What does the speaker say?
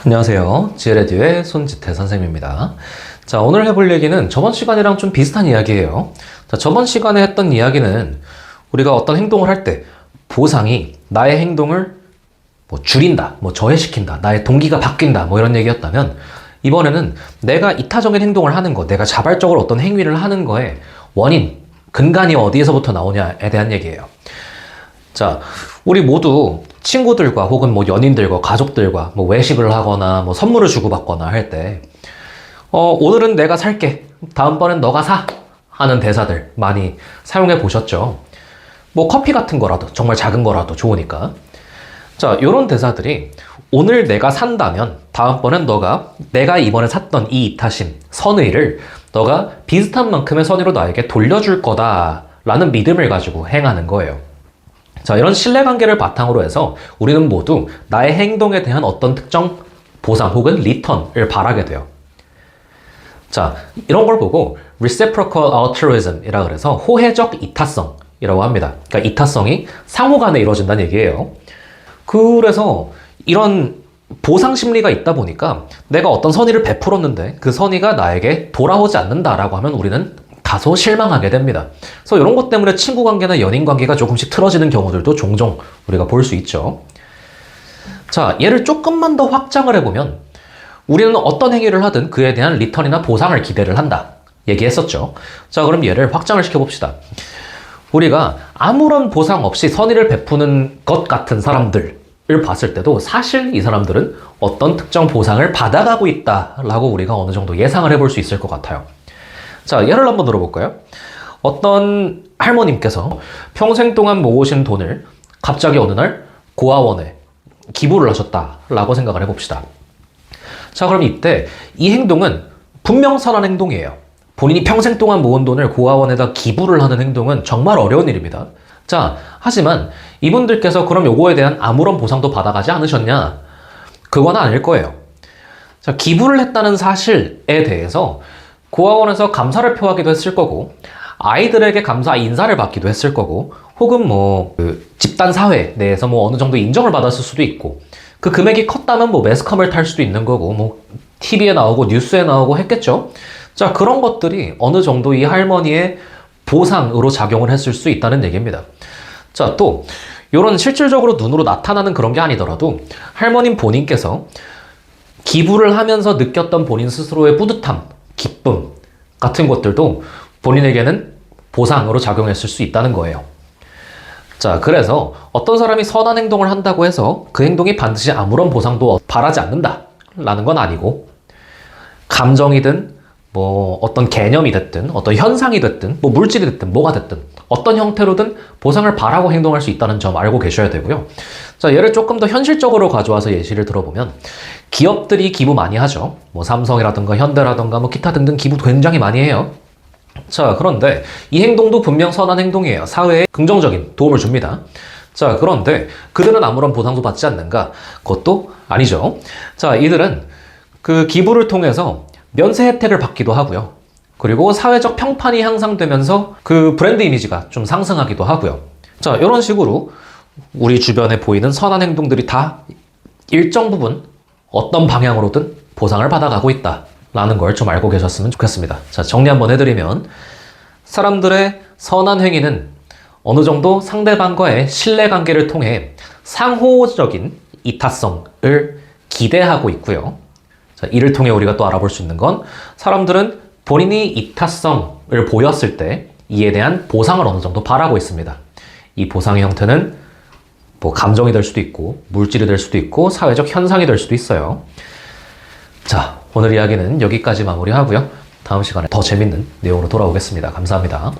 안녕하세요. 지혜레디오의 손지태 선생님입니다. 자, 오늘 해볼 얘기는 저번 시간이랑 좀 비슷한 이야기예요. 자, 저번 시간에 했던 이야기는 우리가 어떤 행동을 할 때 보상이 나의 행동을 줄인다, 저해시킨다, 나의 동기가 바뀐다, 이런 얘기였다면, 이번에는 내가 이타적인 행동을 하는 거, 내가 자발적으로 어떤 행위를 하는 거에 원인, 근간이 어디에서부터 나오냐에 대한 얘기예요. 자, 우리 모두 친구들과 혹은 연인들과 가족들과 외식을 하거나 선물을 주고받거나 할 때 오늘은 내가 살게, 다음번엔 너가 사 하는 대사들 많이 사용해 보셨죠? 커피 같은 거라도, 정말 작은 거라도 좋으니까. 자, 요런 대사들이 오늘 내가 산다면 다음번엔 내가 이번에 샀던 이 이타심, 선의를 너가 비슷한 만큼의 선의로 나에게 돌려줄 거다라는 믿음을 가지고 행하는 거예요. 자, 이런 신뢰관계를 바탕으로 해서 우리는 모두 나의 행동에 대한 어떤 특정 보상 혹은 리턴을 바라게 돼요. 자, 이런 걸 보고 reciprocal altruism이라 그래서 호혜적 이타성이라고 합니다. 그러니까 이타성이 상호간에 이루어진다는 얘기예요. 그래서 이런 보상 심리가 있다 보니까 내가 어떤 선의를 베풀었는데 그 선의가 나에게 돌아오지 않는다라고 하면 우리는 다소 실망하게 됩니다. 그래서 이런 것 때문에 친구 관계나 연인 관계가 조금씩 틀어지는 경우들도 종종 우리가 볼 수 있죠. 자, 얘를 조금만 더 확장을 해보면 우리는 어떤 행위를 하든 그에 대한 리턴이나 보상을 기대를 한다 얘기했었죠. 자, 그럼 얘를 확장을 시켜봅시다. 우리가 아무런 보상 없이 선의를 베푸는 것 같은 사람들을 봤을 때도 사실 이 사람들은 어떤 특정 보상을 받아가고 있다라고 우리가 어느 정도 예상을 해볼 수 있을 것 같아요. 자, 예를 한번 들어볼까요? 어떤 할머님께서 평생 동안 모으신 돈을 갑자기 어느 날 고아원에 기부를 하셨다라고 생각을 해봅시다. 자, 그럼 이때 이 행동은 분명 선한 행동이에요. 본인이 평생 동안 모은 돈을 고아원에다 기부를 하는 행동은 정말 어려운 일입니다. 자, 하지만 이분들께서 그럼 요거에 대한 아무런 보상도 받아가지 않으셨냐? 그건 아닐 거예요. 자, 기부를 했다는 사실에 대해서 고아원에서 감사를 표하기도 했을 거고, 아이들에게 감사 인사를 받기도 했을 거고, 혹은 집단 사회 내에서 어느 정도 인정을 받았을 수도 있고, 그 금액이 컸다면 매스컴을 탈 수도 있는 거고, TV에 나오고 뉴스에 나오고 했겠죠? 자, 그런 것들이 어느 정도 이 할머니의 보상으로 작용을 했을 수 있다는 얘기입니다. 자, 또 이런 실질적으로 눈으로 나타나는 그런 게 아니더라도 할머님 본인께서 기부를 하면서 느꼈던 본인 스스로의 뿌듯함, 기쁨 같은 것들도 본인에게는 보상으로 작용했을 수 있다는 거예요. 자, 그래서 어떤 사람이 선한 행동을 한다고 해서 그 행동이 반드시 아무런 보상도 바라지 않는다라는 건 아니고, 감정이든 어떤 개념이 됐든 어떤 현상이 됐든 물질이 됐든 뭐가 됐든 어떤 형태로든 보상을 바라고 행동할 수 있다는 점 알고 계셔야 되고요. 자, 얘를 조금 더 현실적으로 가져와서 예시를 들어보면 기업들이 기부 많이 하죠. 삼성이라든가 현대라든가 기타 등등 기부 굉장히 많이 해요. 자, 그런데 이 행동도 분명 선한 행동이에요. 사회에 긍정적인 도움을 줍니다. 자, 그런데 그들은 아무런 보상도 받지 않는가? 그것도 아니죠. 자, 이들은 그 기부를 통해서 면세 혜택을 받기도 하고요. 그리고 사회적 평판이 향상되면서 그 브랜드 이미지가 좀 상승하기도 하고요. 자, 이런 식으로 우리 주변에 보이는 선한 행동들이 다 일정 부분 어떤 방향으로든 보상을 받아가고 있다라는 걸 좀 알고 계셨으면 좋겠습니다. 자, 정리 한번 해드리면 사람들의 선한 행위는 어느 정도 상대방과의 신뢰관계를 통해 상호적인 이타성을 기대하고 있고요. 자, 이를 통해 우리가 또 알아볼 수 있는 건 사람들은 본인이 이타성을 보였을 때 이에 대한 보상을 어느 정도 바라고 있습니다. 이 보상의 형태는 감정이 될 수도 있고 물질이 될 수도 있고 사회적 현상이 될 수도 있어요. 자, 오늘 이야기는 여기까지 마무리하고요. 다음 시간에 더 재밌는 내용으로 돌아오겠습니다. 감사합니다.